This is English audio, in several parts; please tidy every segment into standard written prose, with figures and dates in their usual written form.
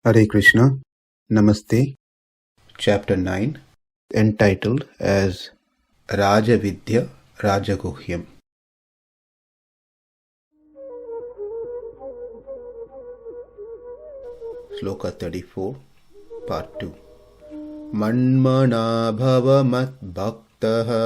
Hare Krishna, Namaste, Chapter 9, entitled as Raja Vidya Rajaguhyam. Sloka 34, Part 2. Man-manā bhava mad-bhaktaha,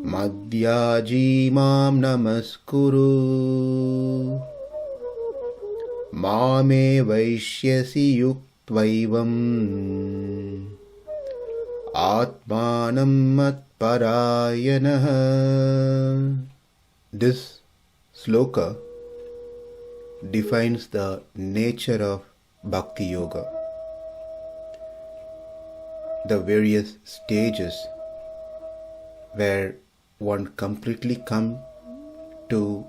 mad-yājī mam namaskuru, mam evaiṣyasi yuktvaivam, ātmānaṁ mat-parāyaṇaḥ. This sloka defines the nature of bhakti yoga, the various stages where one completely comes to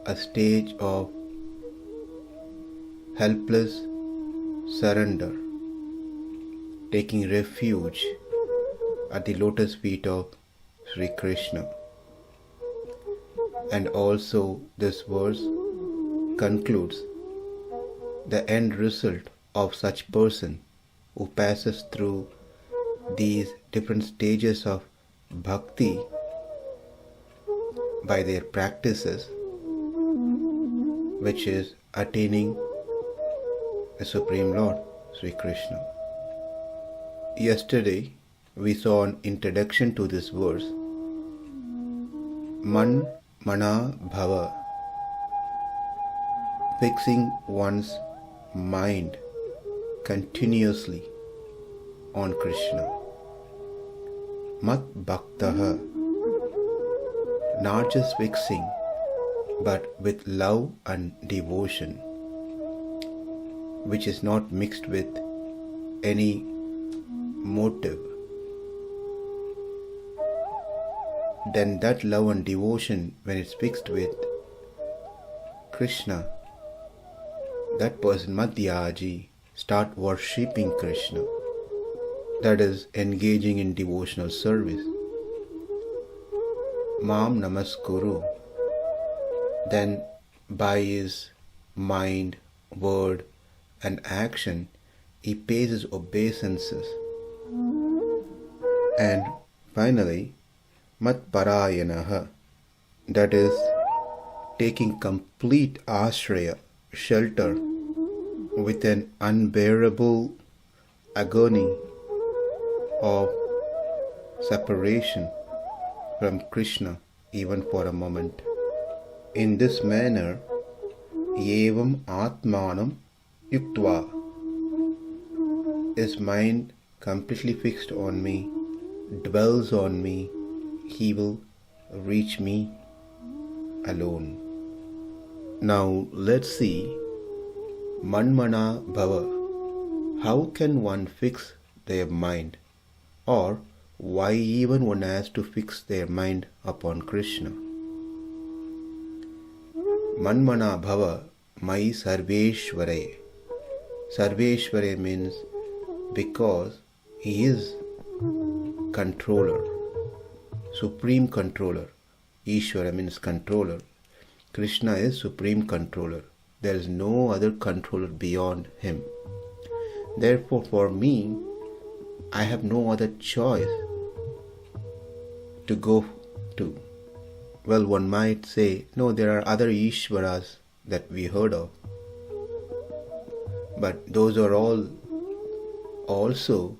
a stage of helpless surrender, taking refuge at the lotus feet of Sri Krishna. And also this verse concludes the end result of such person who passes through these different stages of bhakti by their practices, which is attaining the Supreme Lord, Sri Krishna. Yesterday we saw an introduction to this verse, man-manā bhava, fixing one's mind continuously on Krishna. Mad-bhakto, not just fixing, but with love and devotion, which is not mixed with any motive. Then that love and devotion, when it's fixed with Krishna, that person, mad-yājī, start worshipping Krishna. That is, engaging in devotional service. Namaskuru. Then by his mind, word and action, he pays his obeisances. And finally, mat-parāyaṇaḥ, that is, taking complete ashraya, shelter, with an unbearable agony of separation from Krishna even for a moment. In this manner, ātmānaṁ yuktva, his mind completely fixed on me, dwells on me, he will reach me alone. Now let's see man-manā bhava. How can one fix their mind? Or why even one has to fix their mind upon Krishna? Man-manā bhava mai sarveshvare. Sarveshvare means because he is controller, supreme controller. Ishvara means controller. Krishna is supreme controller. There is no other controller beyond him. Therefore, for me, I have no other choice to go to. Well, one might say, no, there are other Ishvaras that we heard of. But those are all also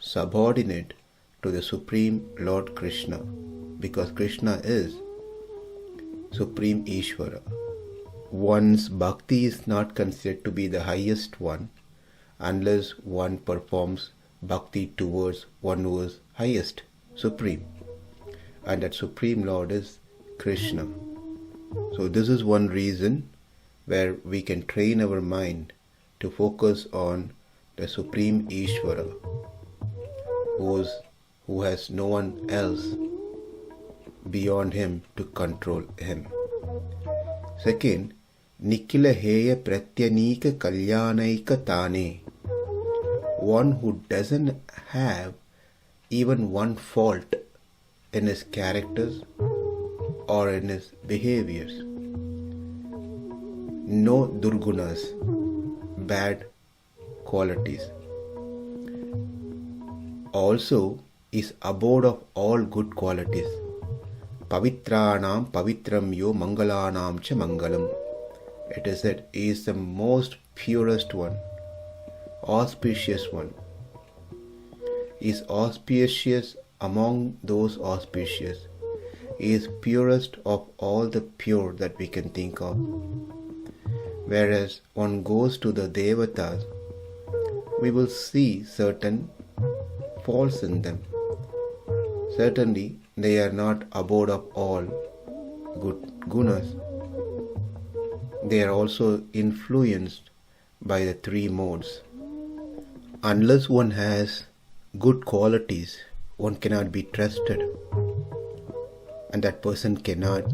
subordinate to the Supreme Lord Krishna, because Krishna is Supreme Ishvara. One's bhakti is not considered to be the highest one unless one performs bhakti towards one who is highest, supreme. And that Supreme Lord is Krishna. So this is one reason where we can train our mind to focus on the Supreme Ishvara, who has no one else beyond him to control him. Second, Nikhila heya pratyanika kalyanaika tane. One who doesn't have even one fault in his characters or in his behaviors. No durgunas, bad qualities. Also is abode of all good qualities. Pavitranam pavitram yo mangalanam cha mangalam. It is that he is the most purest one, auspicious one. He is auspicious among those auspicious. He is purest of all the pure that we can think of. Whereas one goes to the devatas, we will see certain faults in them. Certainly, they are not abode of all good gunas. They are also influenced by the three modes. Unless one has good qualities, one cannot be trusted, and that person cannot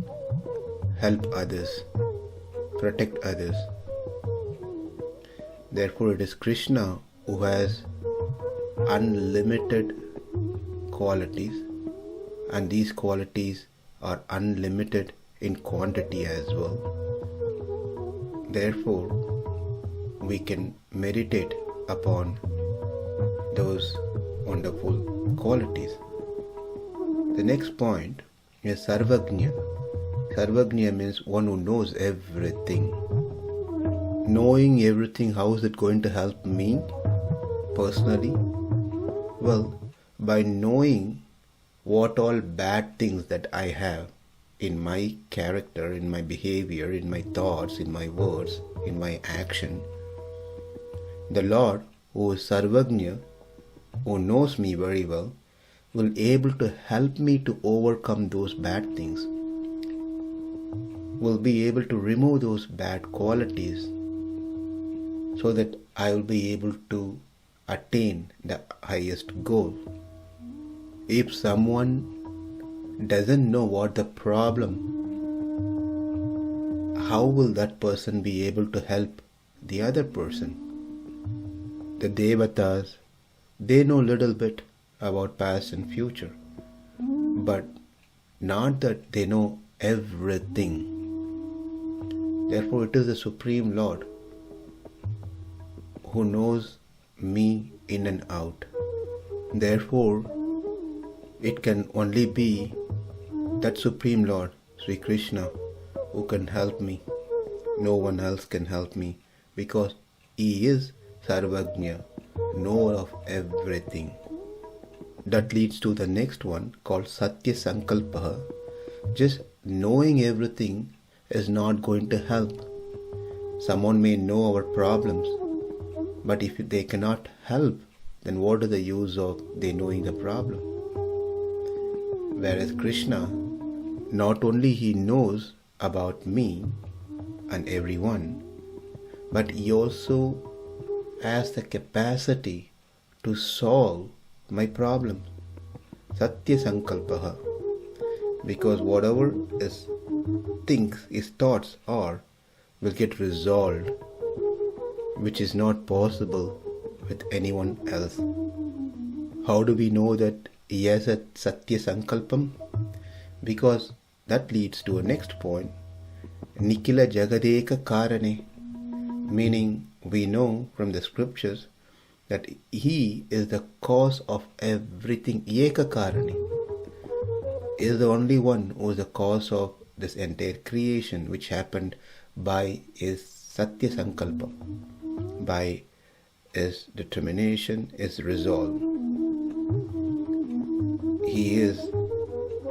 help others, protect others. Therefore, it is Krishna who has unlimited qualities, and these qualities are unlimited in quantity as well. Therefore, we can meditate upon those wonderful qualities. The next point is Sarvagnya. Sarvagnya means one who knows everything. Knowing everything, how is it going to help me personally? Well, by knowing what all bad things that I have in my character, in my behavior, in my thoughts, in my words, in my action, the Lord, who is Sarvagnya, who knows me very well, will be able to help me to overcome those bad things, will be able to remove those bad qualities, so that I will be able to attain the highest goal. If someone doesn't know what the problem, how will that person be able to help the other person? The devatas, they know little bit about past and future, but not that they know everything. Therefore, it is the Supreme Lord who knows me in and out. Therefore, it can only be that Supreme Lord, Sri Krishna, who can help me. No one else can help me, because He is Sarvagnya, knower of everything. That leads to the next one called Satya Sankalpaha. Just knowing everything is not going to help. Someone may know our problems, but if they cannot help, then what is the use of they knowing the problem? Whereas Krishna, not only He knows about me and everyone, but He also has the capacity to solve my problems. Satya Sankalpaha. Because whatever His things, His thoughts are, will get resolved, which is not possible with anyone else. How do we know that He has a Satya Sankalpam? Because that leads to a next point, Nikila Jagadeka Karane, meaning we know from the scriptures that He is the cause of everything. Eka Karane is the only one who is the cause of this entire creation, which happened by His Satya Sankalpa, by His determination, His resolve. He is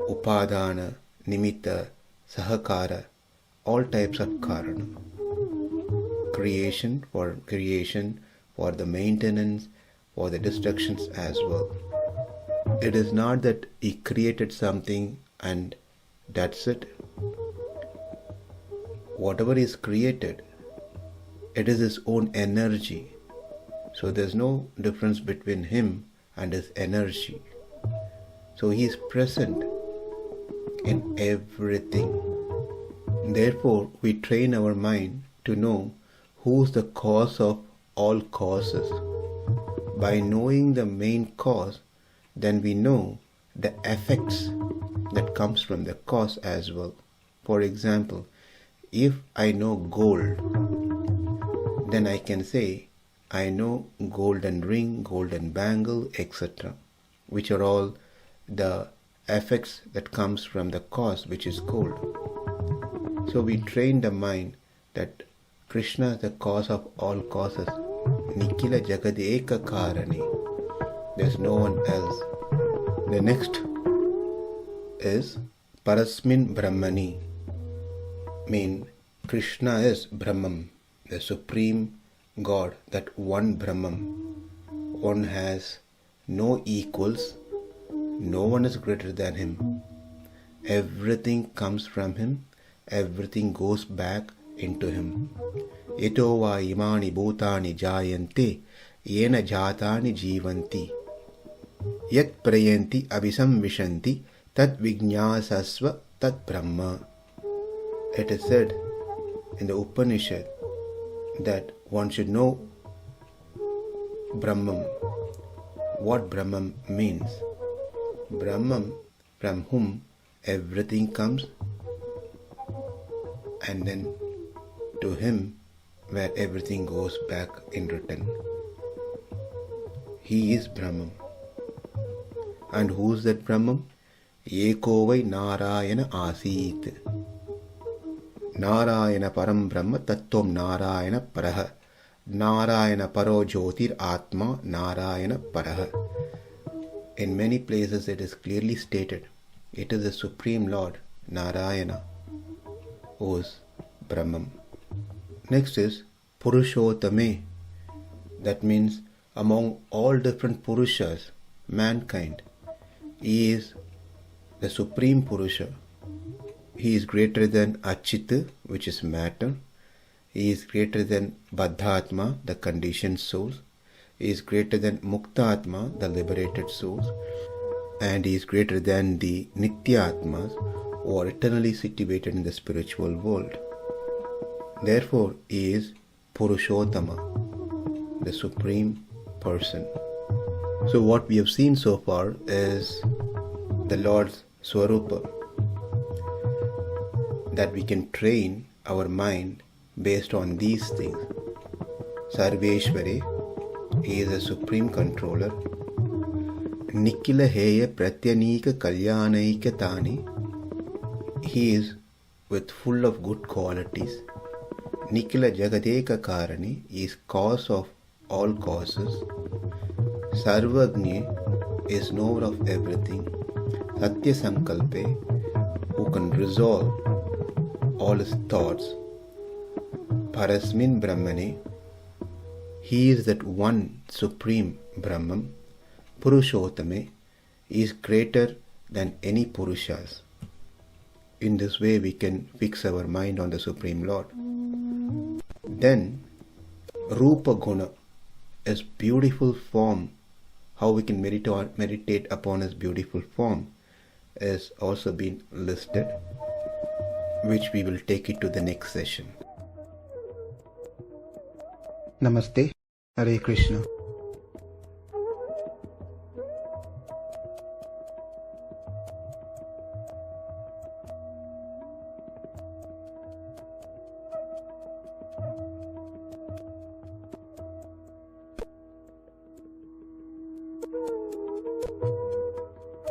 Upadana, Nimitta, Sahakara, all types of Karana. Creation, for the maintenance, for the destructions as well. It is not that He created something and that's it. Whatever is created, it is His own energy. So there's no difference between Him and His energy. So He is present in everything. Therefore, we train our mind to know who is the cause of all causes. By knowing the main cause, then we know the effects that comes from the cause as well. For example, if I know gold, then I can say, I know golden ring, golden bangle, etc., which are all the effects that comes from the cause, which is gold. So we train the mind that Krishna is the cause of all causes. Nikhila jagadeka karani. There's no one else. The next is Parasmin Brahmani. Mean Krishna is Brahman, the supreme God, that one Brahman. One has no equals, no one is greater than him. Everything comes from him, everything goes back into him. Ito va imani bhutani jayante, yena jatani jivanti. Yat prayanti abhisamvishanti, tat vijñāsasva tat brahma. It is said in the Upanishad that one should know Brahman. What Brahman means? Brahman, from whom everything comes, and then to him where everything goes back in return. He is Brahman. And who is that Brahman? Ekovai Narayana Asit. Narayana Param Brahma Tattvam Narayana Paraha. Narayana Paro Jyotir Atma Narayana Paraha. In many places it is clearly stated, it is the Supreme Lord, Narayana, who is Brahman. Next is Purushottame. That means among all different Purushas, mankind, he is the Supreme Purusha. He is greater than Achit, which is matter. He is greater than Baddhatma, the conditioned souls. He is greater than Muktatma, the liberated souls. And he is greater than the Nityatmas, who are eternally situated in the spiritual world. Therefore, he is Purushottama, the Supreme Person. So what we have seen so far is the Lord's Swarupa, that we can train our mind based on these things. Sarveshware, he is a supreme controller. Nikhila heya pratyanika kalyanaika tani, he is with full of good qualities. Nikhila jagadeka karani, he is cause of all causes. Sarvagni is knower of everything. Satya Sankalpe, who can resolve all his thoughts. Parasmin Brahmane, he is that one supreme Brahman. Purushottame, he is greater than any Purushas. In this way we can fix our mind on the Supreme Lord. Then Rupa Guna is beautiful form. How we can meditate upon his beautiful form is also been listed, which we will take it to the next session. Namaste. Hare Krishna. you